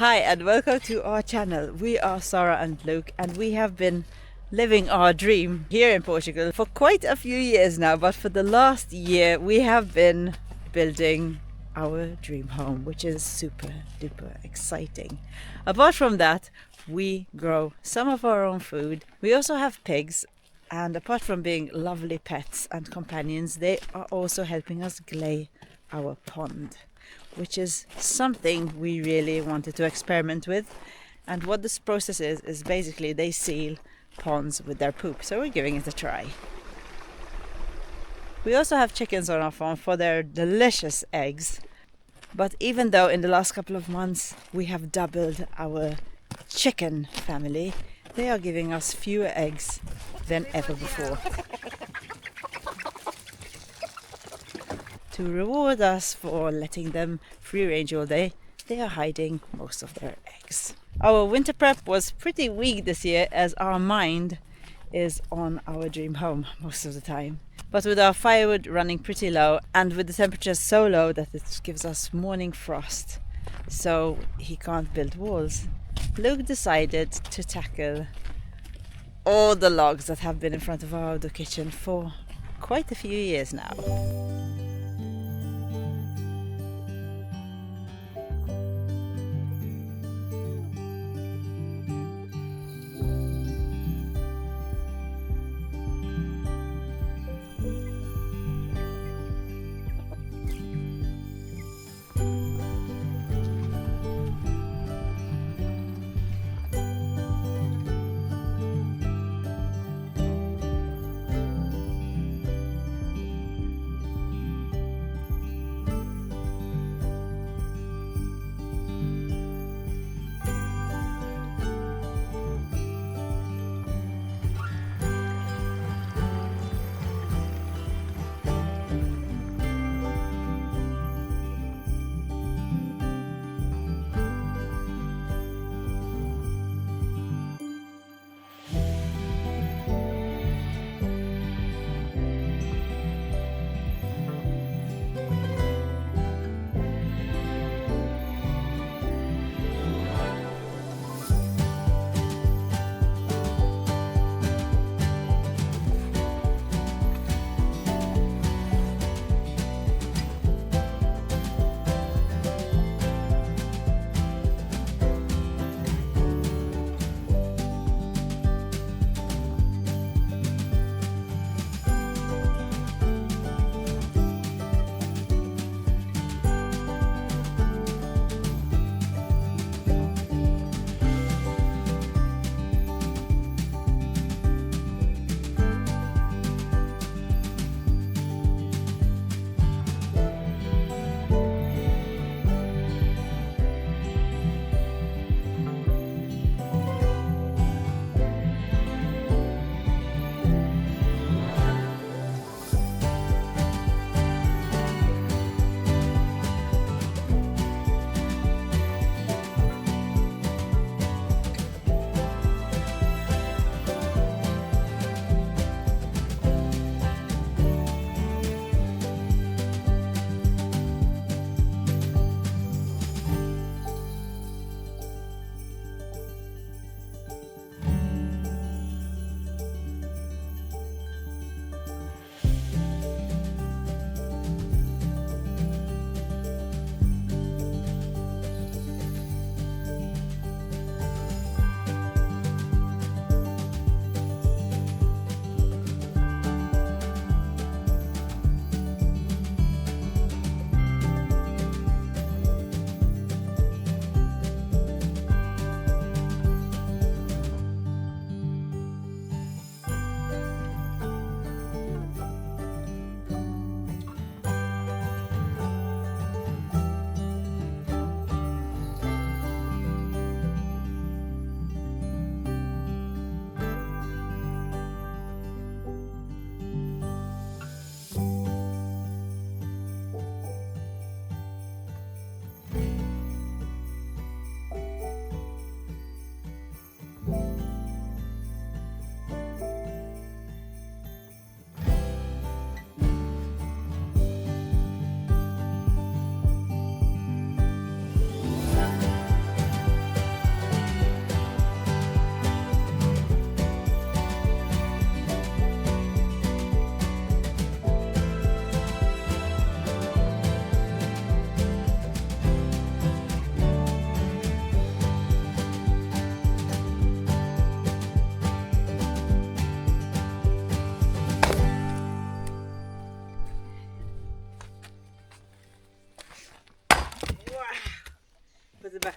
Hi and welcome to our channel. We are Sarah and Luke and we have been living our dream here in Portugal for quite a few years now, but for the last year we have been building our dream home, which is super duper exciting. Apart from that, we grow some of our own food. We also have pigs, and apart from being lovely pets and companions, they are also helping us glaze our pond, which is something we really wanted to experiment with. And what this process is basically they seal ponds with their poop, so we're giving it a try. We also have chickens on our farm for their delicious eggs, but even though in the last couple of months we have doubled our chicken family, they are giving us fewer eggs than ever before. To reward us for letting them free range all day, they are hiding most of their eggs. Our winter prep was pretty weak this year as our mind is on our dream home most of the time. But with our firewood running pretty low and with the temperatures so low that it gives us morning frost, so he can't build walls, Luke decided to tackle all the logs that have been in front of our outdoor kitchen for quite a few years now.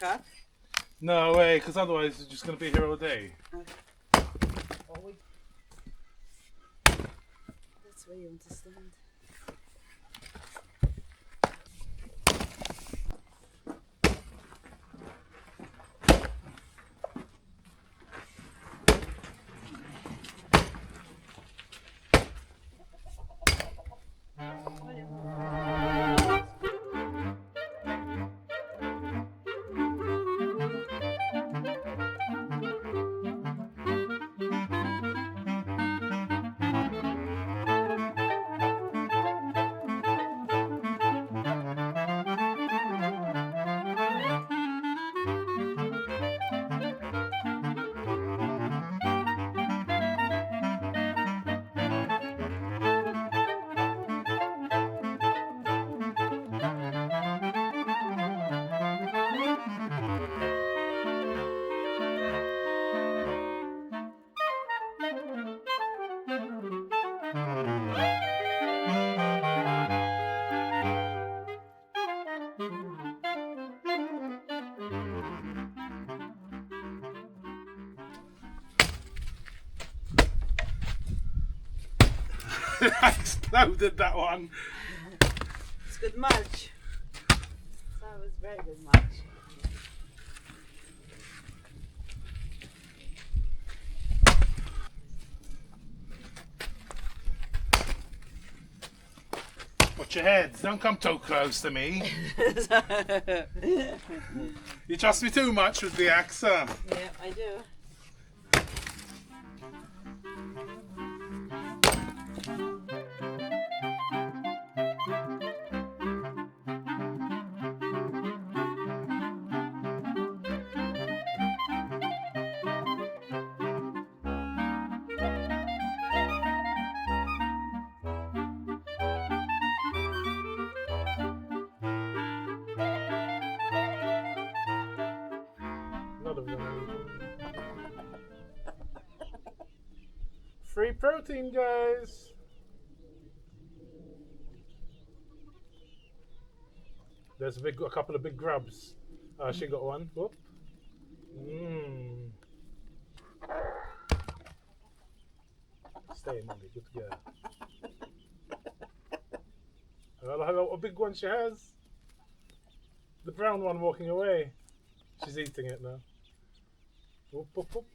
up? No way, because otherwise it's just going to be here all day. That's where you want to stand. I exploded that one. It's good mulch. That was very good mulch. Watch your heads, don't come too close to me. You trust me too much with the axe, huh? Yeah, I do. Another one. Free protein, guys. There's a couple of big grubs. She got one. Whoop. Stay, Molly. Good girl. Hello, a big one she has. The brown one walking away. She's eating it now. Whoop, whoop, whoop.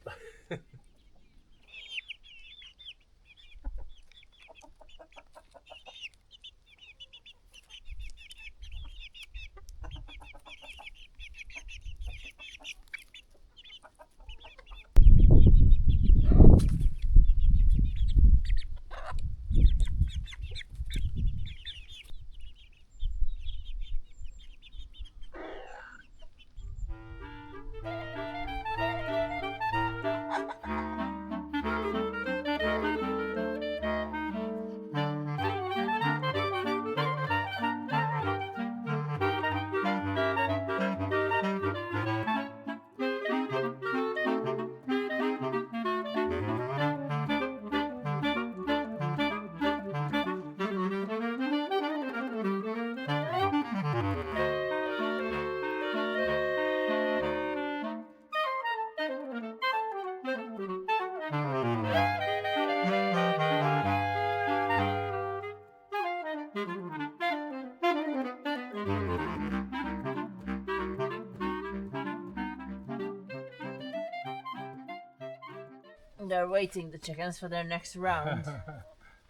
They're waiting, the chickens, for their next round.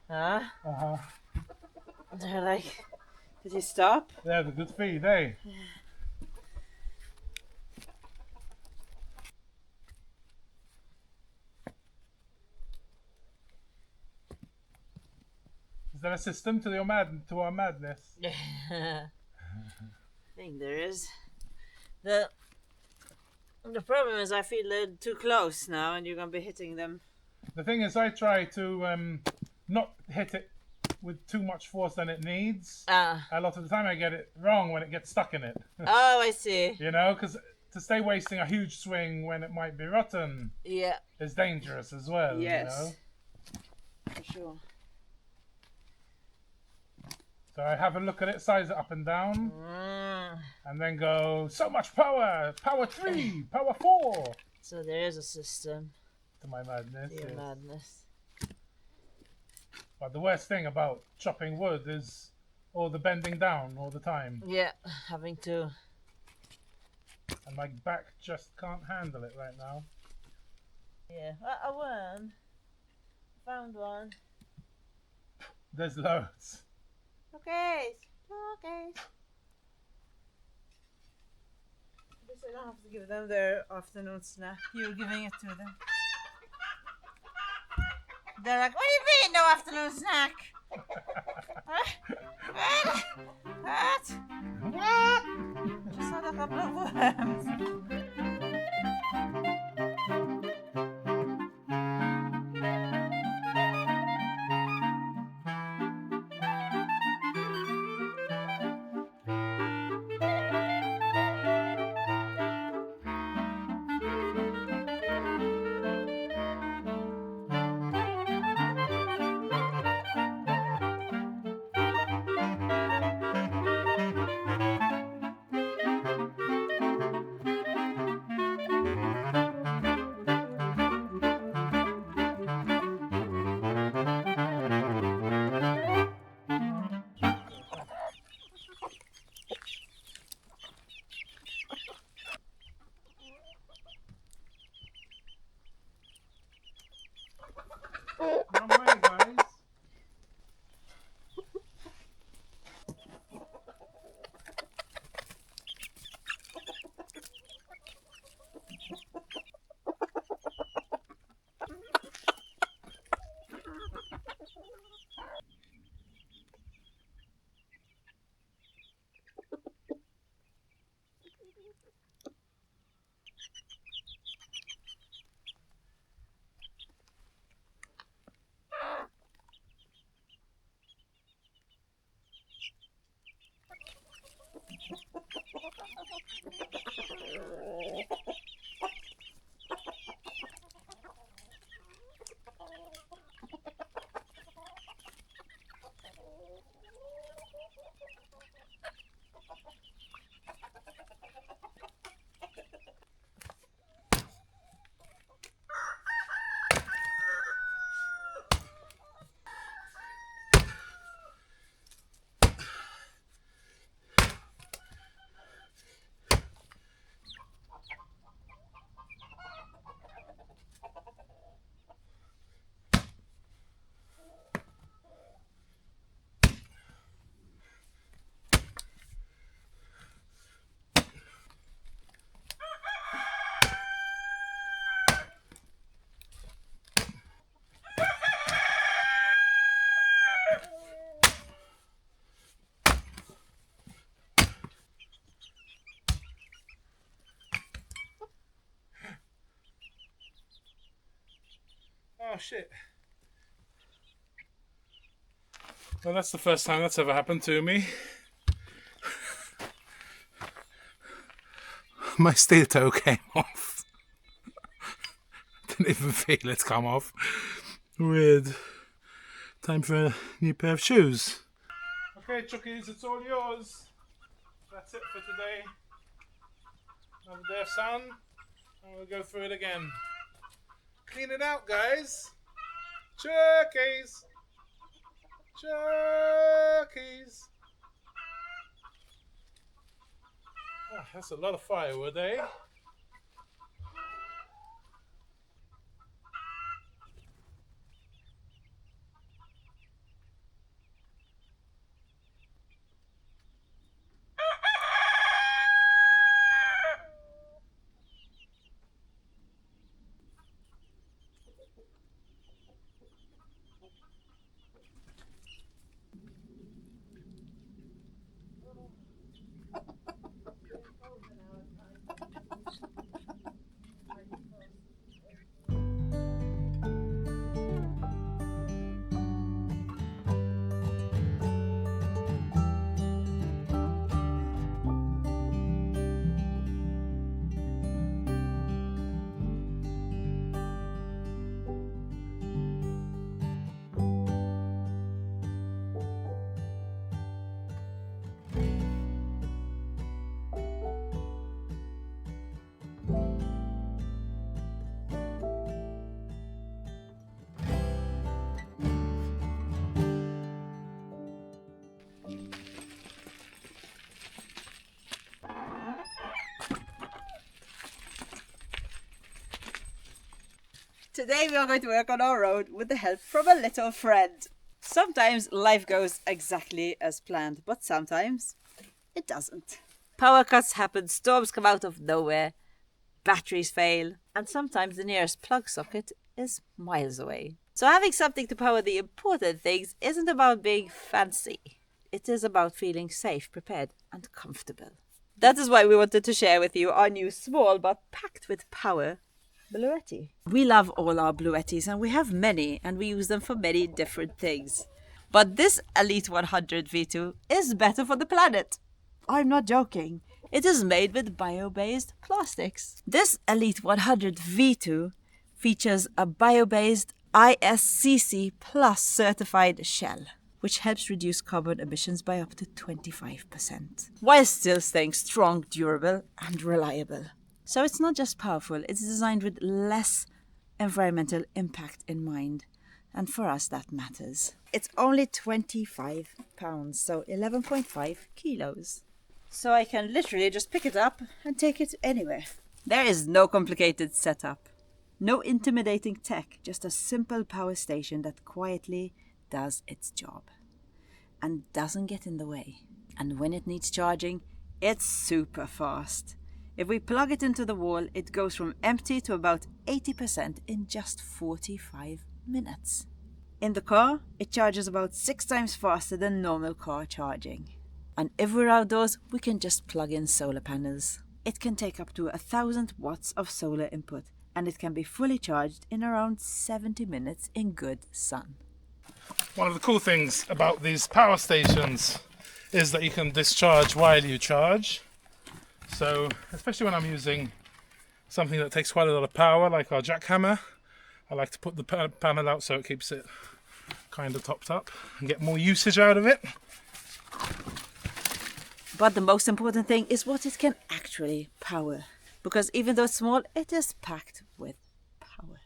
Huh? Uh-huh. They're like, did you stop? Yeah, the good feed, eh? Is there a system to our madness? I think there is. The problem is I feel they're too close now and you're going to be hitting them. The thing is, I try to not hit it with too much force than it needs. A lot of the time I get it wrong when it gets stuck in it. Oh, I see. You know, because to stay wasting a huge swing when it might be rotten is dangerous as well. Yes. You know? For sure. So I have a look at it, size it up and down, Mm. and then go, so much power! Power 3! Power 4! So there is a system To my madness, to your yes. madness. But the worst thing about chopping wood is all the bending down all the time. Yeah, having to. And my back just can't handle it right now. Yeah, a worm. Found one. There's loads. Okay. Okay. I guess I don't have to give them their afternoon snack. You're giving it to them. They're like, what do you mean, no afternoon snack? What? What? Just had a couple of worms. Wrong way, guys. Oh shit. Well, that's the first time that's ever happened to me. My steel toe came off. Didn't even feel it come off. Weird. Time for a new pair of shoes. Okay, Chuckies, it's all yours. That's it for today. Another day of sun, and we'll go through it again. Clean it out, guys. Chuckies. Chuckies. Oh, that's a lot of firewood, eh? Today we are going to work on our road with the help from a little friend. Sometimes life goes exactly as planned, but sometimes it doesn't. Power cuts happen, storms come out of nowhere, batteries fail, and sometimes the nearest plug socket is miles away. So having something to power the important things isn't about being fancy. It is about feeling safe, prepared, and comfortable. That is why we wanted to share with you our new small but packed with power BLUETTI. We love all our BLUETTIs and we have many and we use them for many different things. But this Elite 100 V2 is better for the planet. I'm not joking. It is made with bio-based plastics. This Elite 100 V2 features a bio-based ISCC Plus certified shell, which helps reduce carbon emissions by up to 25%, while still staying strong, durable, and reliable. So it's not just powerful, it's designed with less environmental impact in mind. And for us, that matters. It's only 25 pounds, so 11.5 kilos. So I can literally just pick it up and take it anywhere. There is no complicated setup. No intimidating tech, just a simple power station that quietly does its job and doesn't get in the way. And when it needs charging, it's super fast. If we plug it into the wall, it goes from empty to about 80% in just 45 minutes. In the car, it charges about 6 times faster than normal car charging. And if we're outdoors, we can just plug in solar panels. It can take up to 1,000 watts of solar input, and it can be fully charged in around 70 minutes in good sun. One of the cool things about these power stations is that you can discharge while you charge. So, especially when I'm using something that takes quite a lot of power, like our jackhammer, I like to put the panel out so it keeps it kind of topped up and get more usage out of it. But the most important thing is what it can actually power. Because even though it's small, it is packed with power.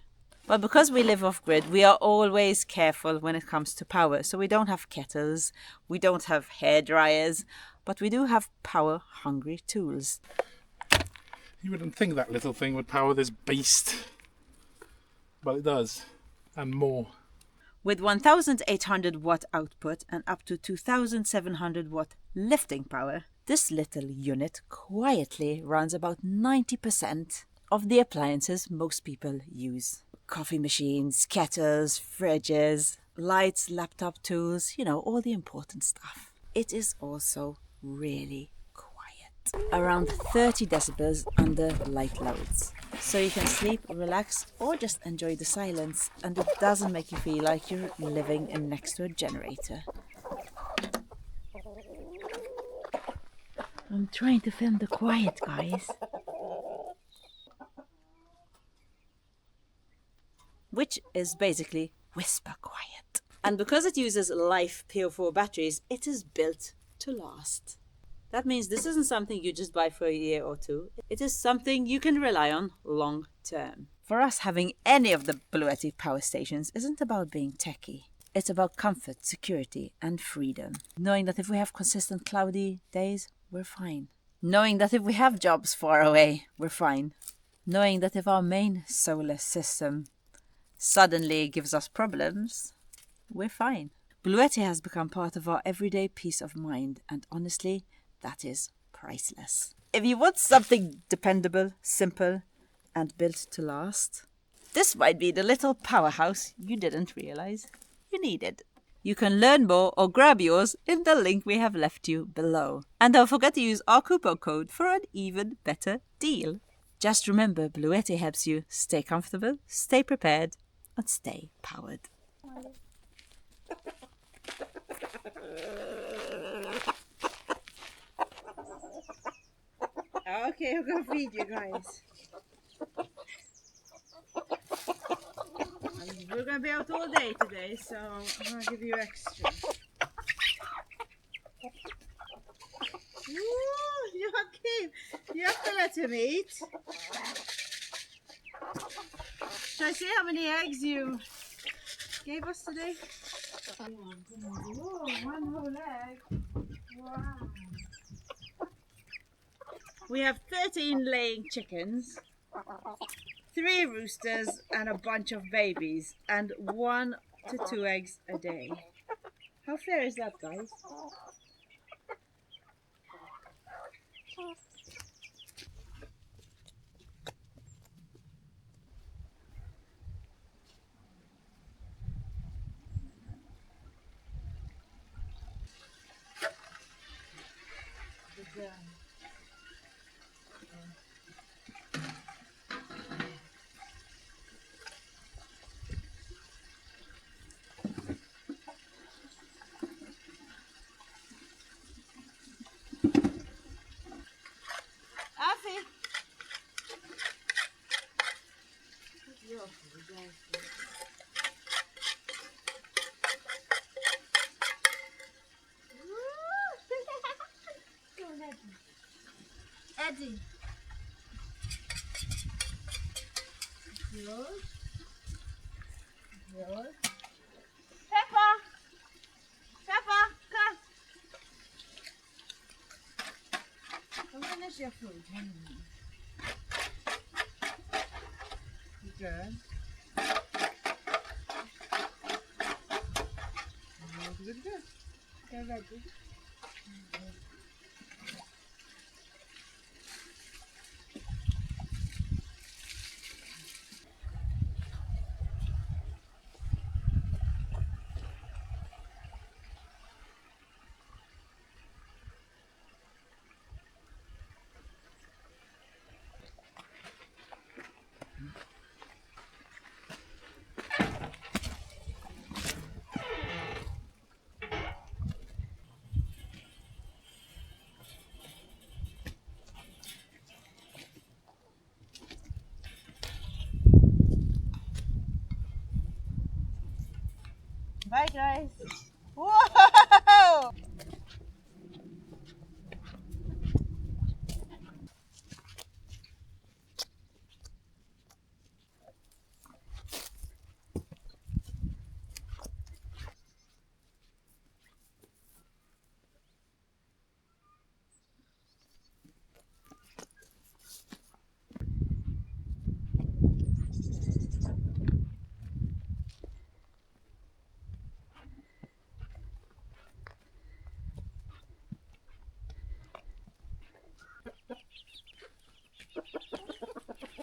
But because we live off-grid, we are always careful when it comes to power. So we don't have kettles, we don't have hair dryers, but we do have power-hungry tools. You wouldn't think that little thing would power this beast, but it does, and more. With 1,800 watt output and up to 2,700 watt lifting power, this little unit quietly runs about 90% of the appliances most people use. Coffee machines, kettles, fridges, lights, laptop tools, all the important stuff. It is also really quiet. Around 30 decibels under light loads. So you can sleep, relax, or just enjoy the silence, and it doesn't make you feel like you're living next to a generator. I'm trying to film the quiet, guys. Which is basically whisper quiet. And because it uses Life PO4 batteries, it is built to last. That means this isn't something you just buy for a year or two. It is something you can rely on long term. For us, having any of the BLUETTI power stations isn't about being techie. It's about comfort, security, and freedom. Knowing that if we have consistent cloudy days, we're fine. Knowing that if we have jobs far away, we're fine. Knowing that if our main solar system suddenly gives us problems, we're fine. BLUETTI has become part of our everyday peace of mind, and honestly, that is priceless. If you want something dependable, simple, and built to last, this might be the little powerhouse you didn't realize you needed. You can learn more or grab yours in the link we have left you below. And don't forget to use our coupon code for an even better deal. Just remember, BLUETTI helps you stay comfortable, stay prepared, and stay powered. Okay, I'm gonna feed you guys. And we're gonna be out all day today, so I'm gonna give you extra. Ooh, Joachim, you have to let him eat. Shall I see how many eggs you gave us today? Whoa, one whole egg. Wow. We have 13 laying chickens. 3 roosters and a bunch of babies, and 1 to 2 eggs a day. How fair is that, guys? Afi! Eddie. Good. Good. Peppa! Peppa, come! Come finish your food. Good. Good, good. Okay, ready. Bye, guys. Whoa!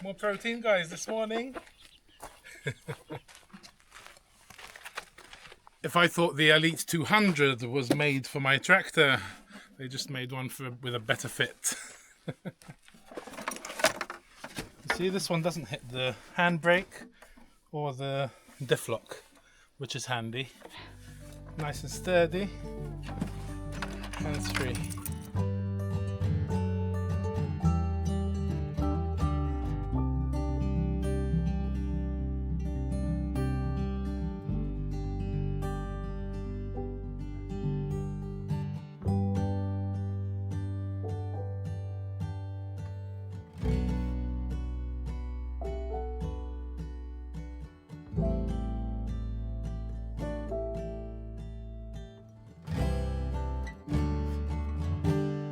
More protein, guys, this morning. If I thought the Elite 200 was made for my tractor, they just made one with a better fit. You see, this one doesn't hit the handbrake or the diff lock, which is handy. Nice and sturdy, hands-free.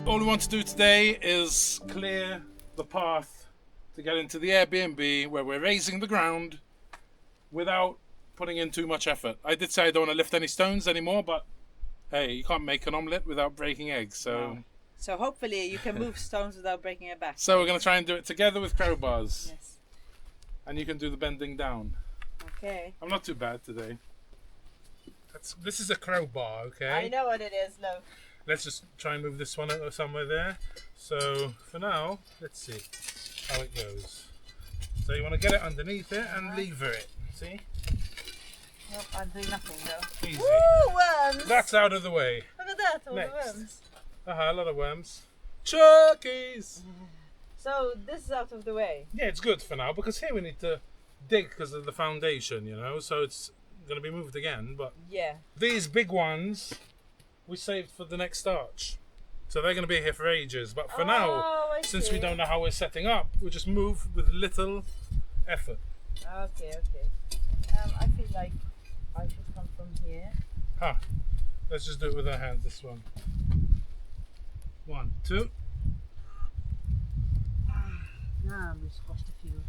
All we want to do today is clear the path to get into the Airbnb where we're raising the ground without putting in too much effort. I did say I don't want to lift any stones anymore, but hey, you can't make an omelette without breaking eggs, so... No. So hopefully you can move stones without breaking a back. So we're going to try and do it together with crowbars. Yes. And you can do the bending down. Okay. I'm not too bad today. This is a crowbar, okay? I know what it is, look. Let's just try and move this one somewhere there. So for now, let's see how it goes. So you want to get it underneath it and lever it. See? Nope, I'm doing nothing though. Easy. Woo, worms! That's out of the way. Look at that, all Next. the worms. A lot of worms. Chuckies! So this is out of the way. Yeah, it's good for now because here we need to dig because of the foundation, you know. So it's going to be moved again. But Yeah. these big ones we saved for the next arch. So they're going to be here for ages. But for now, I since see. we don't know how we're setting up, we just move with little effort. Okay, okay. I feel like I should come from here. Let's just do it with our hands, this one. 1, 2. Now we squashed a few.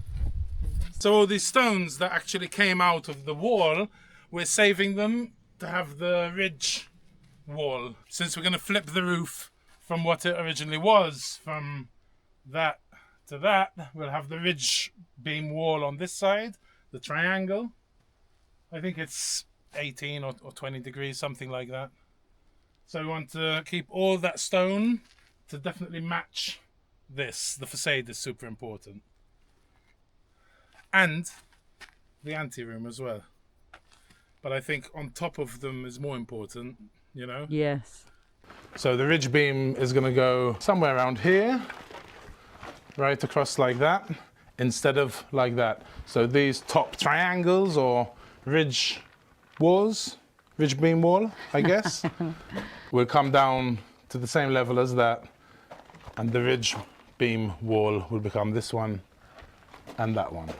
So all these stones that actually came out of the wall, we're saving them to have the ridge wall. Since we're going to flip the roof from what it originally was, from that to that, we'll have the ridge beam wall on this side, the triangle. I think it's 18 or 20 degrees, something like that. So we want to keep all that stone to definitely match this. The facade is super important. And the anteroom as well. But I think on top of them is more important, you know? Yes. So the ridge beam is going to go somewhere around here, right across like that, instead of like that. So these top triangles or ridge walls, ridge beam wall, I guess, will come down to the same level as that, and the ridge beam wall will become this one and that one.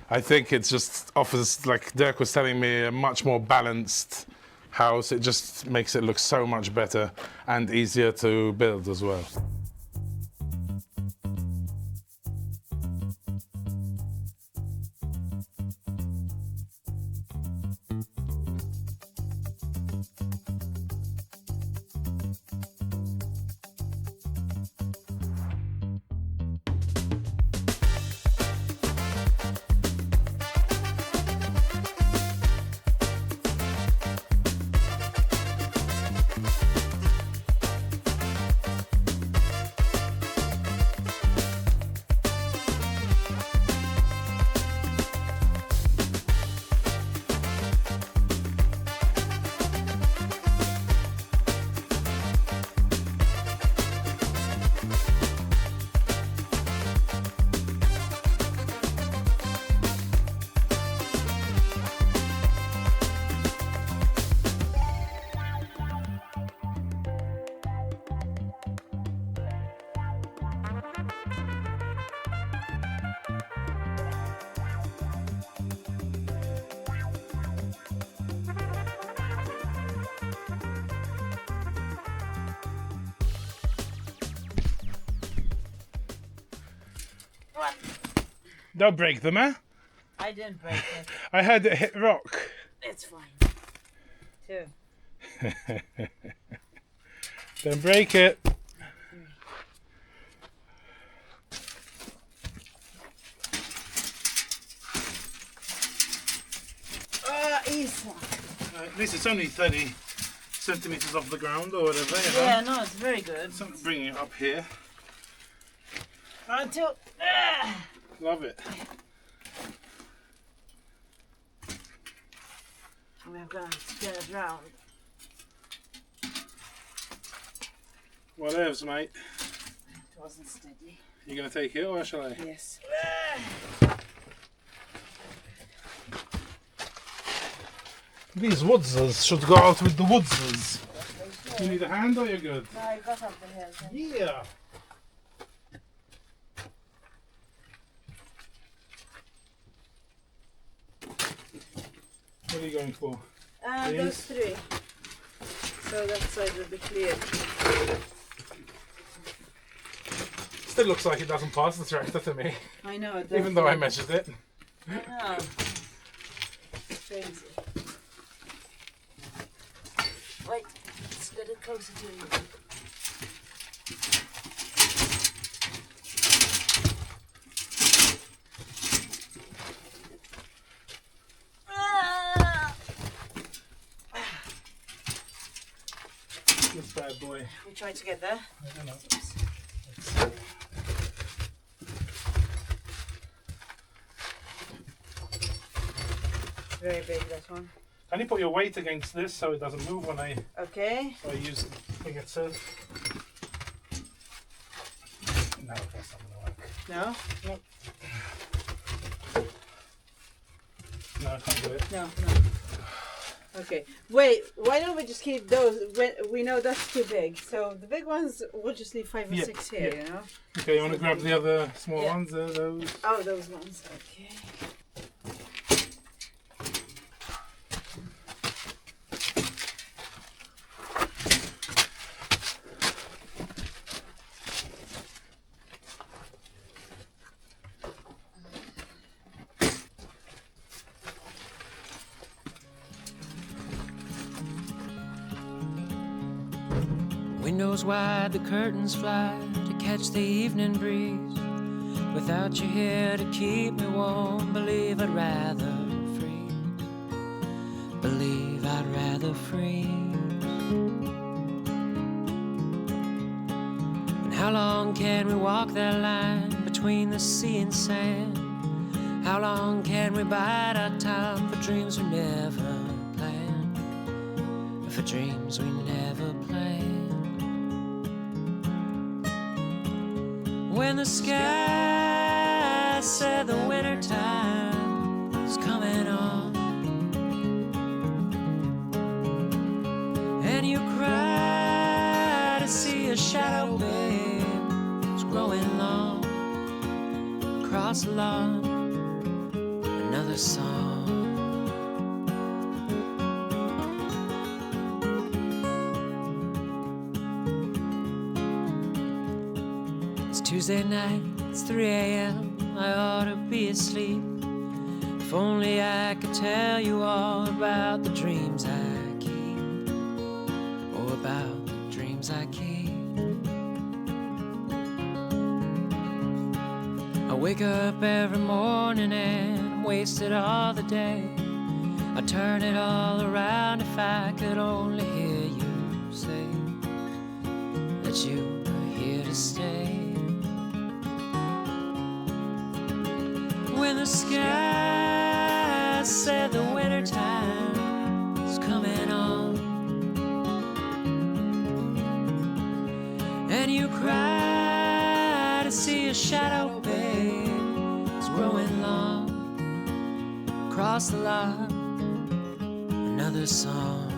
I think it just offers, like Dirk was telling me, a much more balanced house. It just makes it look so much better and easier to build as well. Don't break them, eh? I didn't break it. I heard it hit rock. It's fine. Two. Don't break it. Easy. At least it's only 30 centimeters off the ground or whatever, you know? Yeah, no, it's very good. So I'm bringing it up here. Until. Love it. We're gonna spin it round. What else, mate? It wasn't steady. You gonna take it or shall I? Yes. These woodses should go out with the woodses. You need a hand or you're good? No, I got something here. Yeah. What are you going for? Those three. So that side will be clear. Still looks like it doesn't pass the tractor to me. I know. It Even though I measured it. I know. It's crazy. Wait, let's get it closer to you. This bad boy. We tried to get there. I don't know. Very big, that one. Can you put your weight against this so it doesn't move when I Okay. use the thing itself? No, that's not gonna work. No? Nope. No, I can't do it. No, no. Okay. Wait, why don't we just keep those? We know that's too big. So the big ones, we'll just leave 5 or 6 here, you know? Okay, you want to grab the other small Yeah. ones? Those? Oh, those ones. Okay. Windows wide, the curtains fly to catch the evening breeze. Without you here to keep me warm, believe I'd rather freeze. Believe I'd rather freeze. And how long can we walk that line between the sea and sand? How long can we bide our time for dreams we never planned? For dreams we never planned. When the sky said the winter time is coming on, and you cry to see a shadow, babe, it's growing long across the lawn. Another song. It's Tuesday night, it's 3 a.m. I ought to be asleep. If only I could tell you all about the dreams I keep. Oh, about the dreams I keep. I wake up every morning and wasted all the day. I'd turn it all around if I could only hear you say that you were here to stay. When the sky said the winter time is coming on, and you cry to see a shadow, babe, it's growing long across the lot. Another song.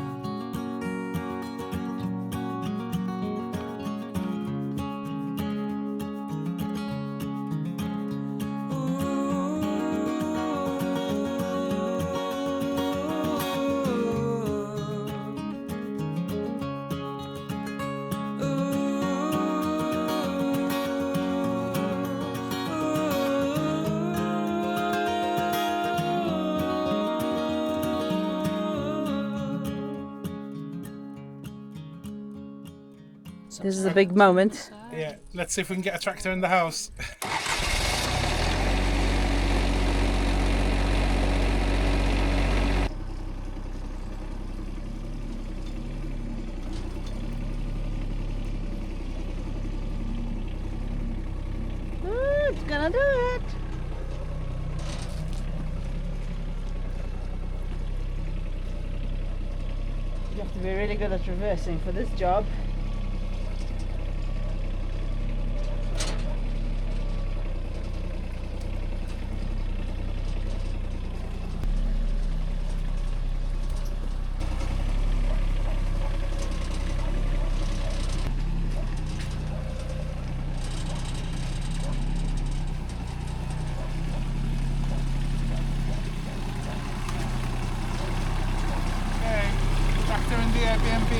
This is a big moment. Yeah, let's see if we can get a tractor in the house. Ooh, it's gonna do it. You have to be really good at reversing for this job. Tractor in the Airbnb.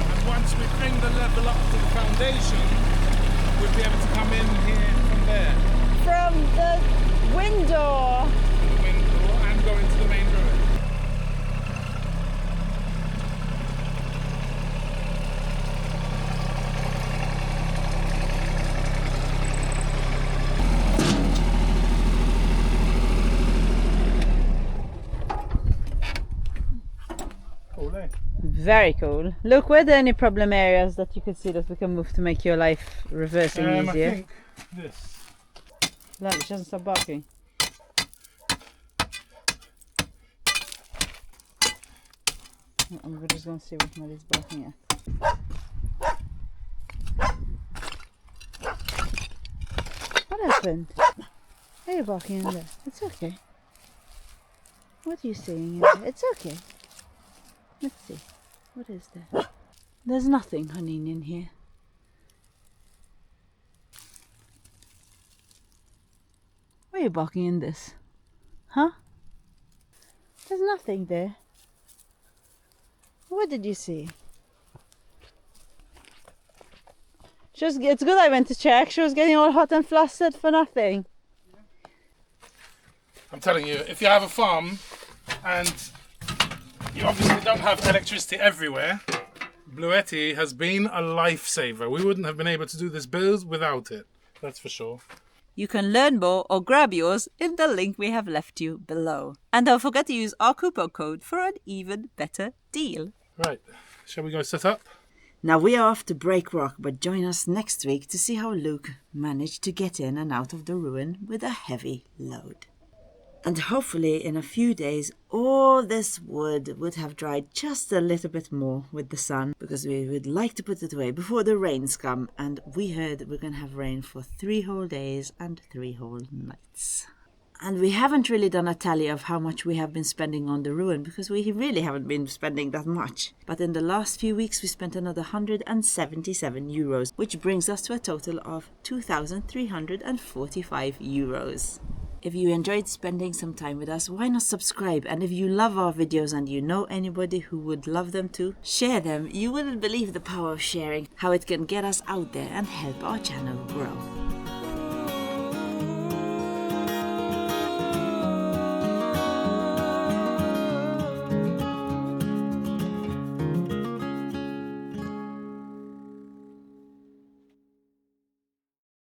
And once we bring the level up to the foundation, we'll be able to come in here from there. From the window. The window and go into the main road. Very cool. Look, were there any problem areas that you could see that we can move to make your life reversing easier? I think this. Look, it doesn't stop barking. We're just going to see what Molly's barking at. What happened? Are you barking in there? It's okay. What are you saying in there? It's okay. Let's see. What is there? There's nothing, honey, in here. Why are you barking in this? Huh? There's nothing there. What did you see? It's good I went to check. She was getting all hot and flustered for nothing. I'm telling you, if you have a farm and you obviously don't have electricity everywhere, BLUETTI has been a lifesaver. We wouldn't have been able to do this build without it, that's for sure. You can learn more or grab yours in the link we have left you below. And don't forget to use our coupon code for an even better deal. Right, shall we go set up? Now we are off to break rock, but join us next week to see how Luke managed to get in and out of the ruin with a heavy load. And hopefully in a few days all this wood would have dried just a little bit more with the sun, because we would like to put it away before the rains come, and we heard we're going to have rain for 3 whole days and 3 whole nights. And we haven't really done a tally of how much we have been spending on the ruin, because we really haven't been spending that much. But in the last few weeks we spent another €177, which brings us to a total of €2,345. If you enjoyed spending some time with us, why not subscribe? And if you love our videos and you know anybody who would love them too, share them. You wouldn't believe the power of sharing, how it can get us out there and help our channel grow.